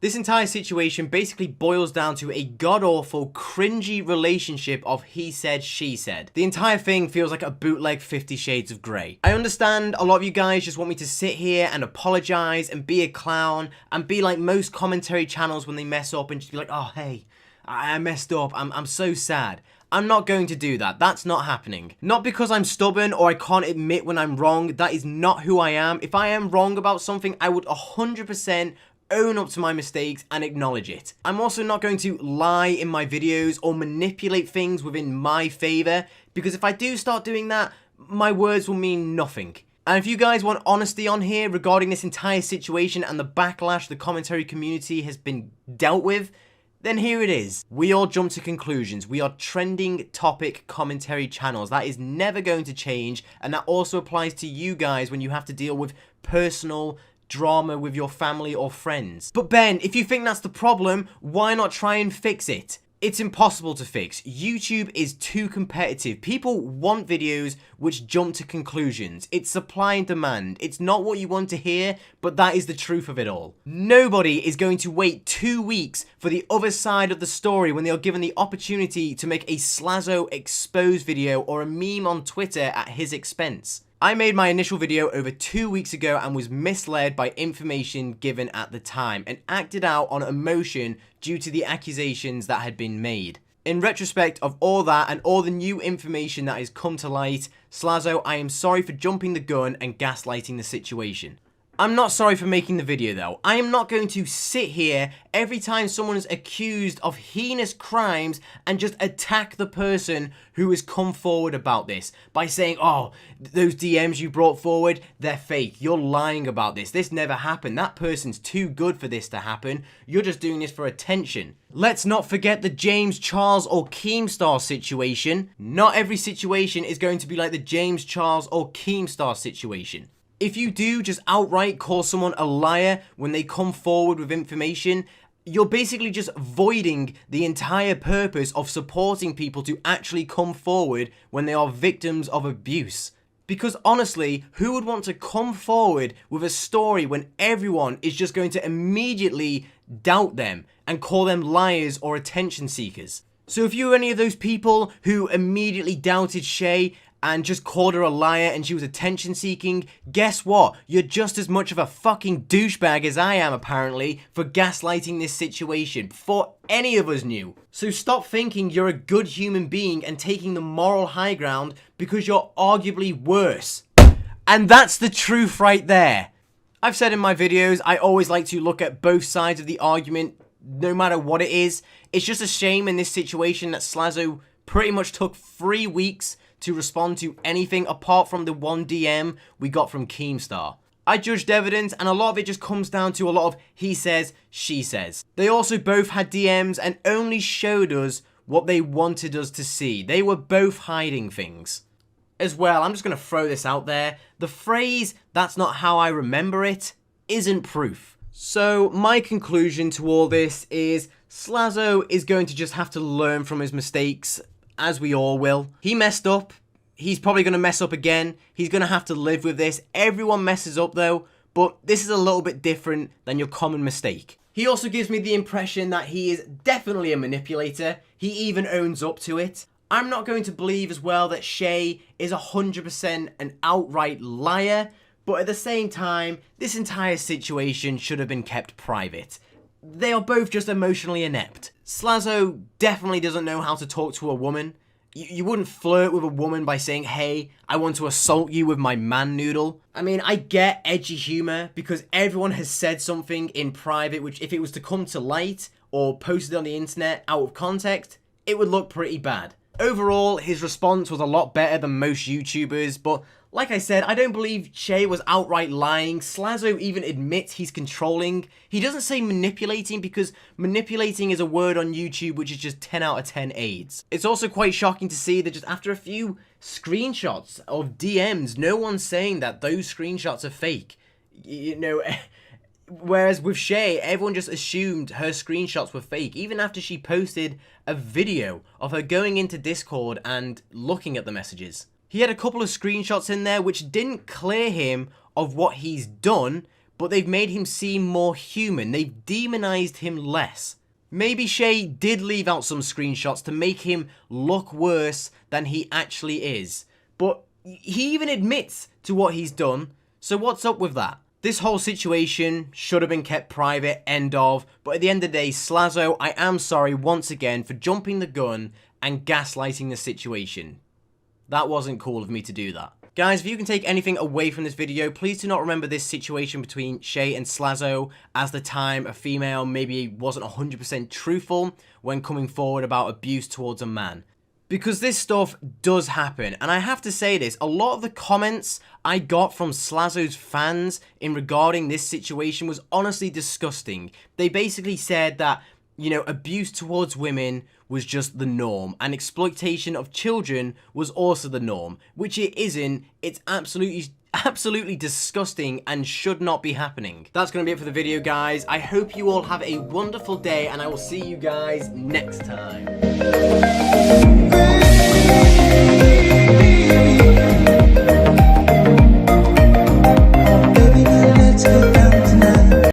This entire situation basically boils down to a god-awful, cringy relationship of he said, she said. The entire thing feels like a bootleg 50 Shades of Grey. I understand a lot of you guys just want me to sit here and apologize and be a clown and be like most commentary channels when they mess up and just be like, oh, hey, I messed up, I'm so sad. I'm not going to do that. That's not happening. Not because I'm stubborn or I can't admit when I'm wrong. That is not who I am. If I am wrong about something, I would 100% own up to my mistakes and acknowledge it. I'm also not going to lie in my videos or manipulate things within my favor, because if I do start doing that, my words will mean nothing. And if you guys want honesty on here regarding this entire situation and the backlash the commentary community has been dealt with, then here it is. We all jump to conclusions. We are trending topic commentary channels. That is never going to change, and that also applies to you guys when you have to deal with personal drama with your family or friends. But Ben, if you think that's the problem, why not try and fix it? It's impossible to fix. YouTube is too competitive. People want videos which jump to conclusions. It's supply and demand. It's not what you want to hear, but that is the truth of it all. Nobody is going to wait 2 weeks for the other side of the story when they are given the opportunity to make a Slazo exposed video or a meme on Twitter at his expense. I made my initial video over 2 weeks ago and was misled by information given at the time and acted out on emotion due to the accusations that had been made. In retrospect of all that and all the new information that has come to light, Slazo, I am sorry for jumping the gun and gaslighting the situation. I'm not sorry for making the video though. I am not going to sit here every time someone is accused of heinous crimes and just attack the person who has come forward about this by saying, oh, those DMs you brought forward, they're fake. You're lying about this. This never happened. That person's too good for this to happen. You're just doing this for attention. Let's not forget the James Charles or Keemstar situation. Not every situation is going to be like the James Charles or Keemstar situation. If you do just outright call someone a liar when they come forward with information, you're basically just voiding the entire purpose of supporting people to actually come forward when they are victims of abuse. Because honestly, who would want to come forward with a story when everyone is just going to immediately doubt them and call them liars or attention seekers? So if you were any of those people who immediately doubted Chey and just called her a liar and she was attention seeking, guess what? You're just as much of a fucking douchebag as I am apparently for gaslighting this situation before any of us knew. So stop thinking you're a good human being and taking the moral high ground because you're arguably worse. And that's the truth right there. I've said in my videos, I always like to look at both sides of the argument no matter what it is. It's just a shame in this situation that Slazo pretty much took 3 weeks to respond to anything apart from the one DM we got from Keemstar. I judged evidence and a lot of it just comes down to a lot of he says, she says. They also both had DMs and only showed us what they wanted us to see. They were both hiding things. As well, I'm just going to throw this out there. The phrase, that's not how I remember it, isn't proof. So my conclusion to all this is Slazo is going to just have to learn from his mistakes, as we all will. He messed up. He's probably going to mess up again. He's going to have to live with this. Everyone messes up though, but this is a little bit different than your common mistake. He also gives me the impression that he is definitely a manipulator. He even owns up to it. I'm not going to believe as well that Chey is 100% an outright liar, but at the same time, this entire situation should have been kept private. They are both just emotionally inept. Slazo definitely doesn't know how to talk to a woman. You wouldn't flirt with a woman by saying, hey, I want to assault you with my man noodle. I mean, I get edgy humor because everyone has said something in private which if it was to come to light or posted on the internet out of context, it would look pretty bad. Overall, his response was a lot better than most YouTubers, but like I said, I don't believe Chey was outright lying. Slazo even admits he's controlling. He doesn't say manipulating because manipulating is a word on YouTube which is just 10 out of 10 AIDS. It's also quite shocking to see that just after a few screenshots of DMs, no one's saying that those screenshots are fake. You know, whereas with Chey, everyone just assumed her screenshots were fake, even after she posted a video of her going into Discord and looking at the messages. He had a couple of screenshots in there which didn't clear him of what he's done, but they've made him seem more human. They've demonized him less. Maybe Chey did leave out some screenshots to make him look worse than he actually is, but he even admits to what he's done, so what's up with that? This whole situation should have been kept private, end of, but at the end of the day, Slazo, I am sorry once again for jumping the gun and gaslighting the situation. That wasn't cool of me to do that. Guys, if you can take anything away from this video, please do not remember this situation between Chey and Slazo as the time a female maybe wasn't 100% truthful when coming forward about abuse towards a man. Because this stuff does happen, and I have to say this, a lot of the comments I got from Slazo's fans in regarding this situation was honestly disgusting. They basically said that, you know, abuse towards women was just the norm, and exploitation of children was also the norm, which it isn't. It's absolutely disgusting and should not be happening. That's going to be it for the video, guys. I hope you all have a wonderful day, and I will see you guys next time.